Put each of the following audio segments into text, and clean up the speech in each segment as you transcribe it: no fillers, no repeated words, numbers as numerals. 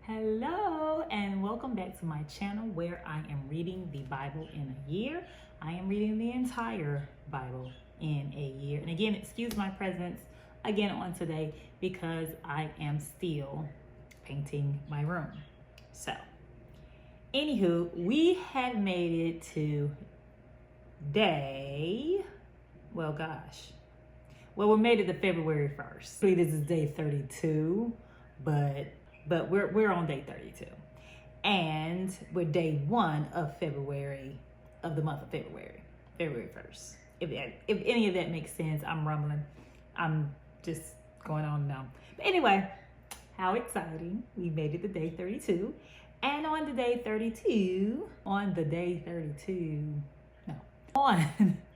Hello and welcome back to my channel where I am reading the Bible in a year. I am reading the entire Bible in a year. And again, excuse my presence again on today because I am still painting my room. So, anywho, we have made it to we made it to February 1st. This is day 32, but we're on day 32. And we're day 1 of February, of the month of February 1st. If any of that makes sense, I'm rumbling. I'm just going on and on. But anyway, how exciting. We made it to day 32. And on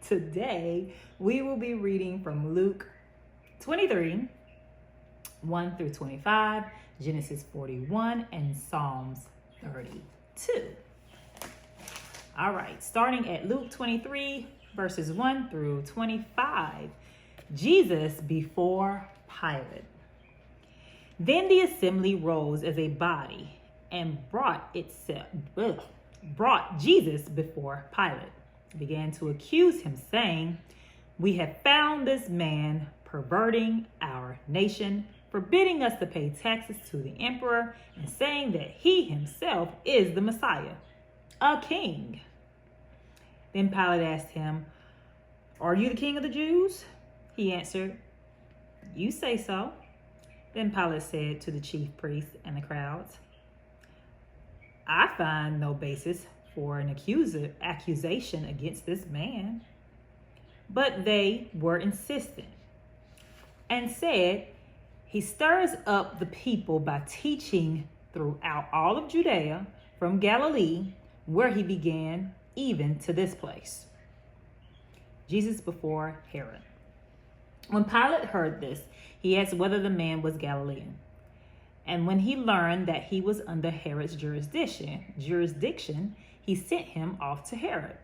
today, we will be reading from Luke 23, 1 through 25, Genesis 41, and Psalms 32. All right, starting at Luke 23, verses 1 through 25, Jesus before Pilate. Then the assembly rose as a body and brought Jesus before Pilate, began to accuse him, saying, "We have found this man perverting our nation, forbidding us to pay taxes to the emperor, and saying that he himself is the Messiah, a king." Then Pilate asked him, "Are you the king of the Jews?" He answered, "You say so." Then Pilate said to the chief priests and the crowds, "I find no basis for an accusation against this man." But they were insistent and said, "He stirs up the people by teaching throughout all of Judea, from Galilee, where he began, even to this place." Jesus before Herod. When Pilate heard this, he asked whether the man was Galilean. And when he learned that he was under Herod's jurisdiction, he sent him off to Herod,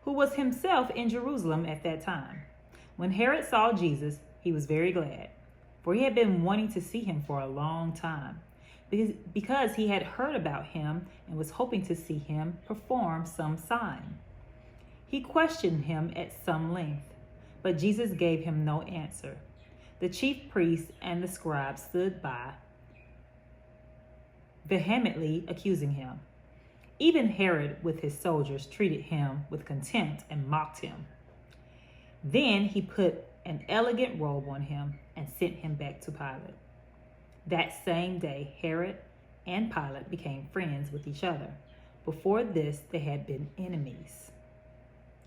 who was himself in Jerusalem at that time. When Herod saw Jesus, he was very glad, for he had been wanting to see him for a long time, because he had heard about him and was hoping to see him perform some sign. He questioned him at some length, but Jesus gave him no answer. The chief priests and the scribes stood by, vehemently accusing him. Even Herod with his soldiers treated him with contempt and mocked him. Then he put an elegant robe on him and sent him back to Pilate. That same day, Herod and Pilate became friends with each other. Before this, they had been enemies.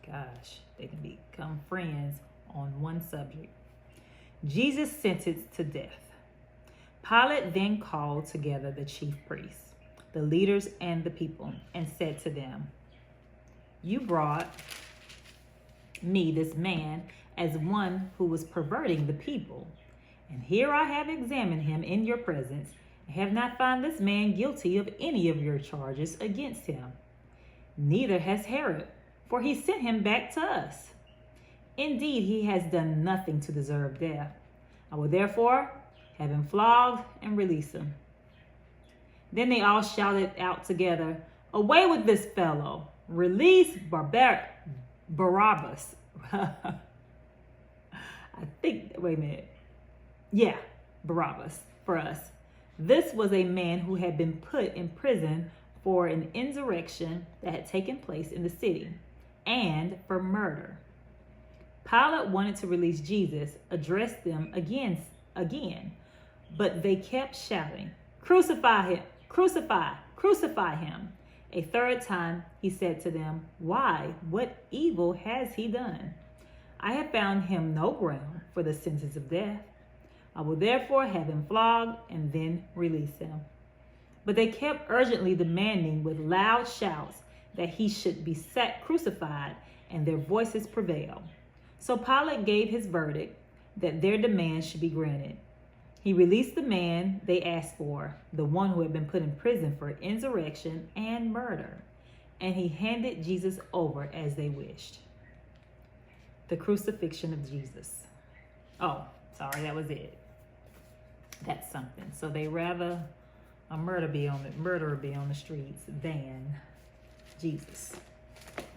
Gosh, they can become friends on one subject. Jesus sentenced to death. Pilate then called together the chief priests, the leaders, and the people, and said to them, "You brought me this man as one who was perverting the people. And here I have examined him in your presence, and have not found this man guilty of any of your charges against him. Neither has Herod, for he sent him back to us. Indeed, he has done nothing to deserve death. I will therefore have him flogged and release him." Then they all shouted out together, "Away with this fellow! Release Barabbas." Barabbas for us. This was a man who had been put in prison for an insurrection that had taken place in the city, and for murder. Pilate wanted to release Jesus, address them again, but they kept shouting, "Crucify him! Crucify! Crucify him!" A third time he said to them, "Why? What evil has he done? I have found him no ground for the sentence of death. I will therefore have him flogged and then release him." But they kept urgently demanding with loud shouts that he should be crucified, and their voices prevailed. So Pilate gave his verdict that their demands should be granted. He released the man they asked for, the one who had been put in prison for insurrection and murder, and he handed Jesus over as they wished. The crucifixion of Jesus. Oh, sorry, that was it. That's something. So they rather a murderer be on the streets than Jesus.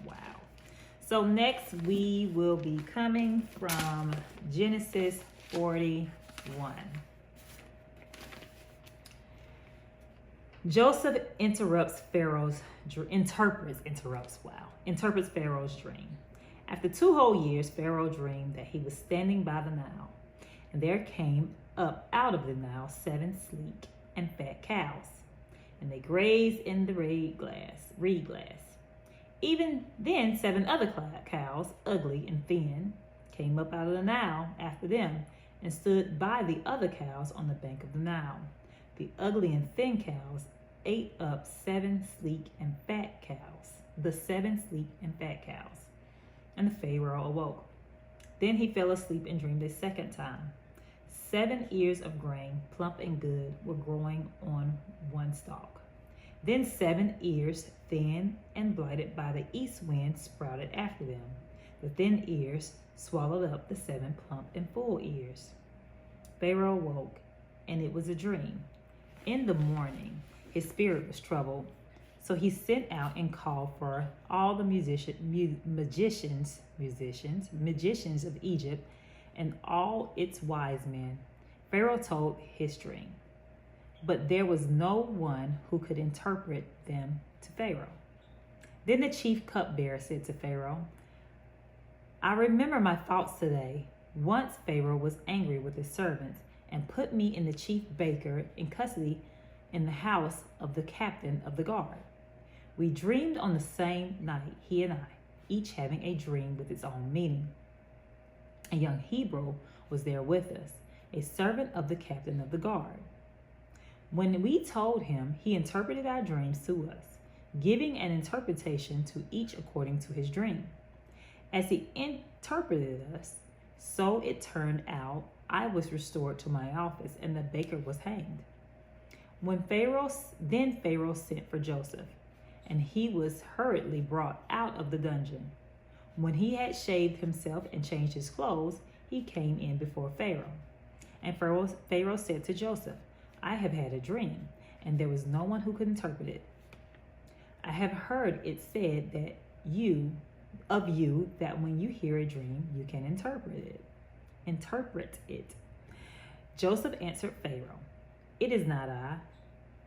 Wow. So next we will be coming from Genesis 41. Joseph interprets Pharaoh's dream. After 2 whole years, Pharaoh dreamed that he was standing by the Nile, and there came up out of the Nile 7 sleek and fat cows, and they grazed in the reed glass. Even then 7 other cows, ugly and thin, came up out of the Nile after them, and stood by the other cows on the bank of the Nile. The ugly and thin cows ate up 7 sleek and fat cows, the 7 sleek and fat cows. And the Pharaoh awoke. Then he fell asleep and dreamed a second time. 7 ears of grain, plump and good, were growing on one stalk. Then 7 ears, thin and blighted by the east wind, sprouted after them. The thin ears swallowed up the 7 plump and full ears. Pharaoh awoke, and it was a dream. In the morning, his spirit was troubled. So he sent out and called for all the magicians of Egypt and all its wise men. Pharaoh told his dream, but there was no one who could interpret them to Pharaoh. Then the chief cupbearer said to Pharaoh, I remember my thoughts today. Once Pharaoh was angry with his servants and put me and the chief baker in custody in the house of the captain of the guard. We dreamed on the same night, he and I, each having a dream with its own meaning. A young Hebrew was there with us, a servant of the captain of the guard. When we told him, he interpreted our dreams to us, giving an interpretation to each according to his dream. As he interpreted us, so it turned out I was restored to my office and the baker was hanged. Then Pharaoh sent for Joseph, and he was hurriedly brought out of the dungeon. When he had shaved himself and changed his clothes, he came in before Pharaoh. And Pharaoh said to Joseph, I have had a dream, and there was no one who could interpret it. I have heard it said that that when you hear a dream, you can interpret it. Joseph answered Pharaoh, it is not I.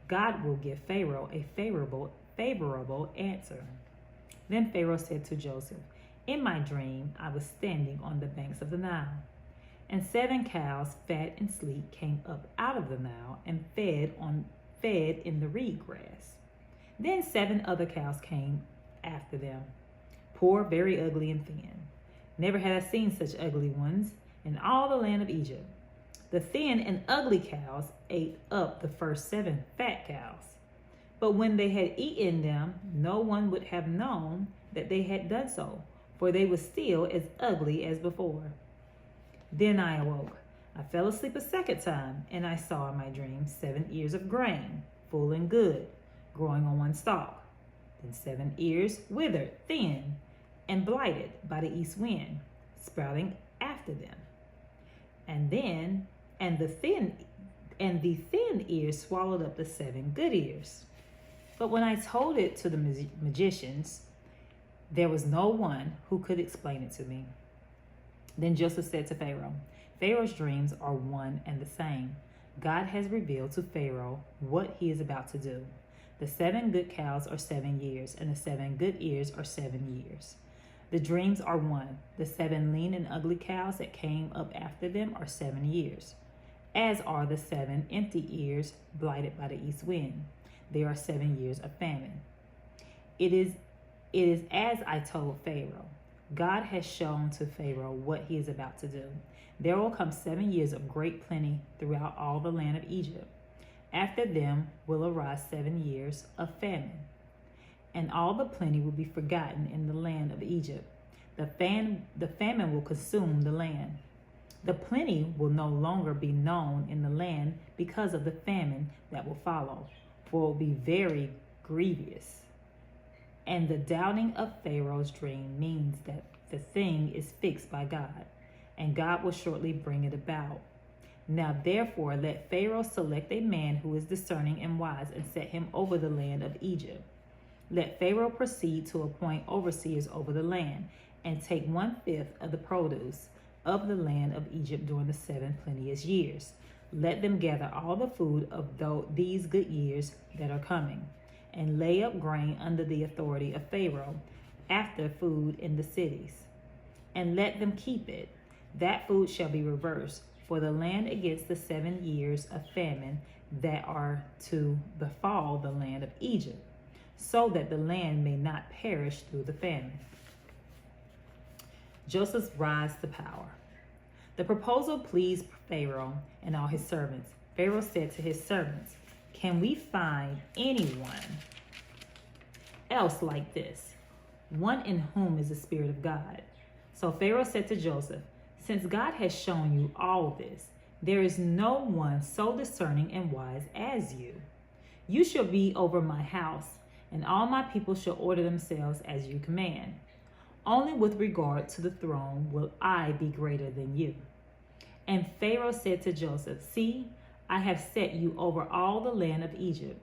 God will give Pharaoh a favorable answer. Then Pharaoh said to Joseph, in my dream, I was standing on the banks of the Nile, and 7 cows, fat and sleek, came up out of the Nile and fed in the reed grass. Then 7 other cows came after them, poor, very ugly and thin. Never had I seen such ugly ones in all the land of Egypt. The thin and ugly cows ate up the first 7 fat cows. But when they had eaten them, no one would have known that they had done so, for they were still as ugly as before. Then I awoke. I fell asleep a second time, and I saw in my dream 7 ears of grain, full and good, growing on one stalk. Then 7 ears withered, thin, and blighted by the east wind, sprouting after them. And the thin ears swallowed up the 7 good ears. But when I told it to the magicians, there was no one who could explain it to me. Then Joseph said to Pharaoh, Pharaoh's dreams are one and the same. God has revealed to Pharaoh what he is about to do. The 7 good cows are 7 years, and the 7 good ears are 7 years. The dreams are one. The 7 lean and ugly cows that came up after them are 7 years, as are the 7 empty ears blighted by the east wind. They are 7 years of famine. It is as I told Pharaoh. God has shown to Pharaoh what he is about to do. There will come 7 years of great plenty throughout all the land of Egypt. After them will arise 7 years of famine, and all the plenty will be forgotten in the land of Egypt. The famine will consume the land. The plenty will no longer be known in the land because of the famine that will follow, for it will be very grievous. And the doubting of Pharaoh's dream means that the thing is fixed by God, and God will shortly bring it about. Now therefore let Pharaoh select a man who is discerning and wise and set him over the land of Egypt. Let Pharaoh proceed to appoint overseers over the land and take 1/5 of the produce of the land of Egypt during the 7 plenteous years. Let them gather all the food of these good years that are coming, and lay up grain under the authority of Pharaoh after food in the cities, and let them keep it. That food shall be reversed for the land against the 7 years of famine that are to befall the land of Egypt, so that the land may not perish through the famine. Joseph's rise to power. The proposal pleased Pharaoh and all his servants. Pharaoh said to his servants, "Can we find anyone else like this, one in whom is the Spirit of God?" So Pharaoh said to Joseph, "Since God has shown you all this, there is no one so discerning and wise as you. You shall be over my house, and all my people shall order themselves as you command. Only with regard to the throne will I be greater than you." And Pharaoh said to Joseph, "See, I have set you over all the land of Egypt."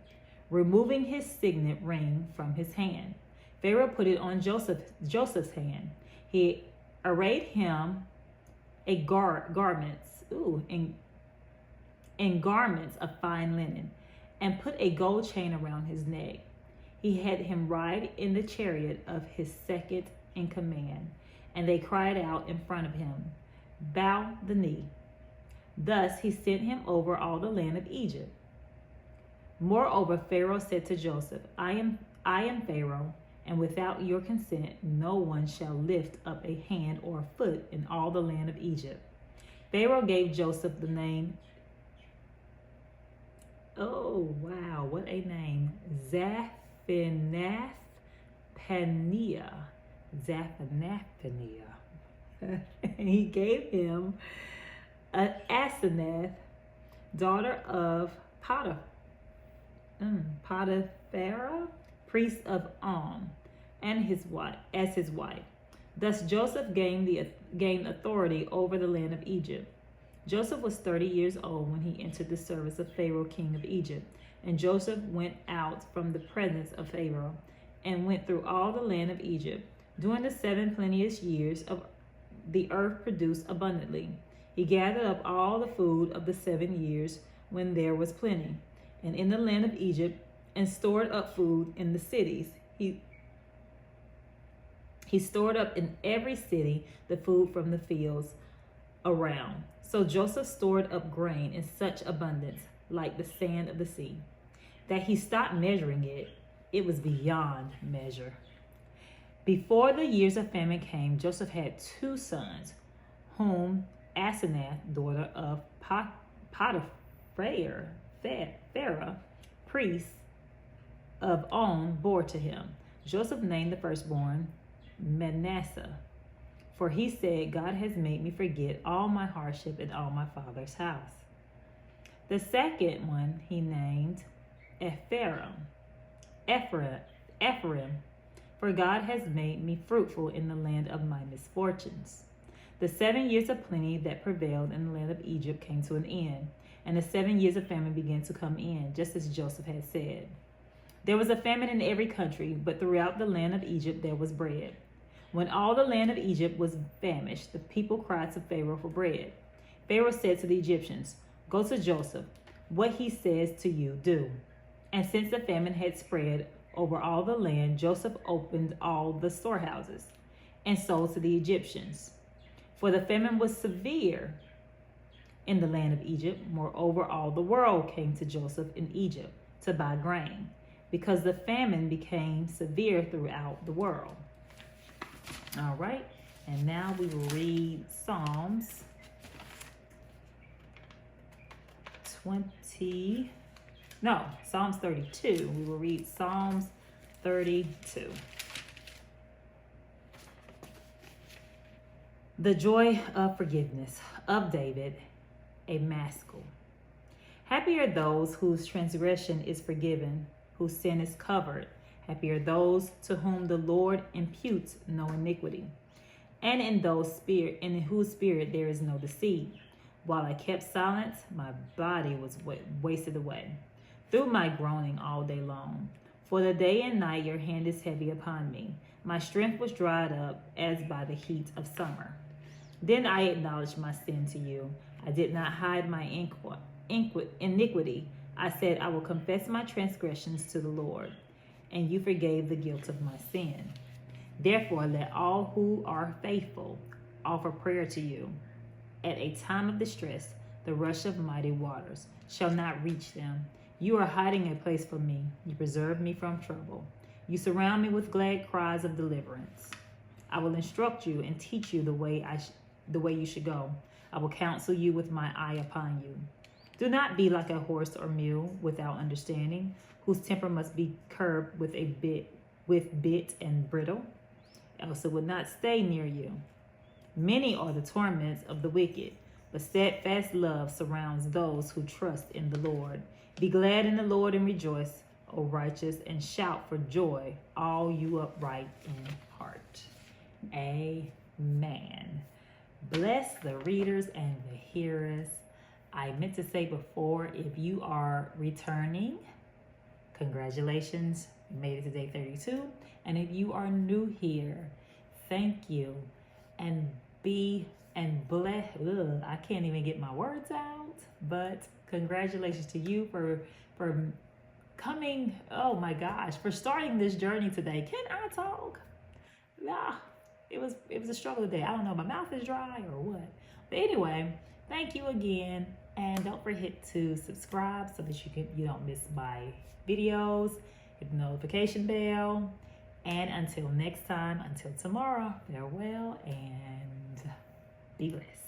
Removing his signet ring from his hand, Pharaoh put it on Joseph's hand. He arrayed him in garments of fine linen, and put a gold chain around his neck. He had him ride in the chariot of his second in command, and they cried out in front of him, "Bow the knee." Thus he sent him over all the land of Egypt. Moreover, Pharaoh said to Joseph, I am Pharaoh, and without your consent no one shall lift up a hand or a foot in all the land of Egypt. Pharaoh gave Joseph the name, oh wow, what a name, Zaphnath-Paneah. And he gave him Asenath, daughter of Potiphera, priest of On, and his wife as his wife. Thus Joseph gained authority over the land of Egypt. Joseph was 30 years old when he entered the service of Pharaoh, king of Egypt. And Joseph went out from the presence of Pharaoh and went through all the land of Egypt. During the 7 plenteous years the earth produced abundantly. He gathered up all the food of the 7 years when there was plenty, and in the land of Egypt, and stored up food in the cities. He stored up in every city the food from the fields around. So Joseph stored up grain in such abundance, like the sand of the sea, that he stopped measuring it. It was beyond measure. Before the years of famine came, Joseph had 2 sons, whom Asenath, daughter of Potiphera, priest of On, bore to him. Joseph named the firstborn Manasseh, for he said, "God has made me forget all my hardship in all my father's house." The second one he named Ephraim, for God has made me fruitful in the land of my misfortunes. The 7 years of plenty that prevailed in the land of Egypt came to an end, and the 7 years of famine began to come in, just as Joseph had said. There was a famine in every country, but throughout the land of Egypt there was bread. When all the land of Egypt was famished, the people cried to Pharaoh for bread. Pharaoh said to the Egyptians, "Go to Joseph. What he says to you, do." And since the famine had spread over all the land, Joseph opened all the storehouses and sold to the Egyptians. For the famine was severe in the land of Egypt. Moreover, all the world came to Joseph in Egypt to buy grain, because the famine became severe throughout the world. All right, and now we will read Psalms 32. We will read Psalms 32. The joy of forgiveness of David, a maskil. Happy are those whose transgression is forgiven, whose sin is covered. Happy are those to whom the Lord imputes no iniquity, and in whose spirit there is no deceit. While I kept silence, my body was wasted away through my groaning all day long. For the day and night your hand is heavy upon me. My strength was dried up as by the heat of summer. Then I acknowledged my sin to you. I did not hide my iniquity. I said, I will confess my transgressions to the Lord, and you forgave the guilt of my sin. Therefore, let all who are faithful offer prayer to you. At a time of distress, the rush of mighty waters shall not reach them. You are hiding a place for me. You preserve me from trouble. You surround me with glad cries of deliverance. I will instruct you and teach you the way you should go. I will counsel you with my eye upon you. Do not be like a horse or mule without understanding, whose temper must be curbed with bit and bridle, else it would not stay near you. Many are the torments of the wicked, but steadfast love surrounds those who trust in the Lord. Be glad in the Lord and rejoice, O righteous, and shout for joy, all you upright in heart. Amen. Bless the readers and the hearers. I meant to say before, if you are returning, congratulations, you made it to day 32. And if you are new here, thank you. And bless. I can't even get my words out, but congratulations to you for coming. Oh my gosh, for starting this journey today. Can I talk? Yeah, it was a struggle today. I don't know, my mouth is dry or what. But anyway, thank you again, and don't forget to subscribe so that you don't miss my videos. Hit the notification bell. And until next time, until tomorrow, farewell and be blessed.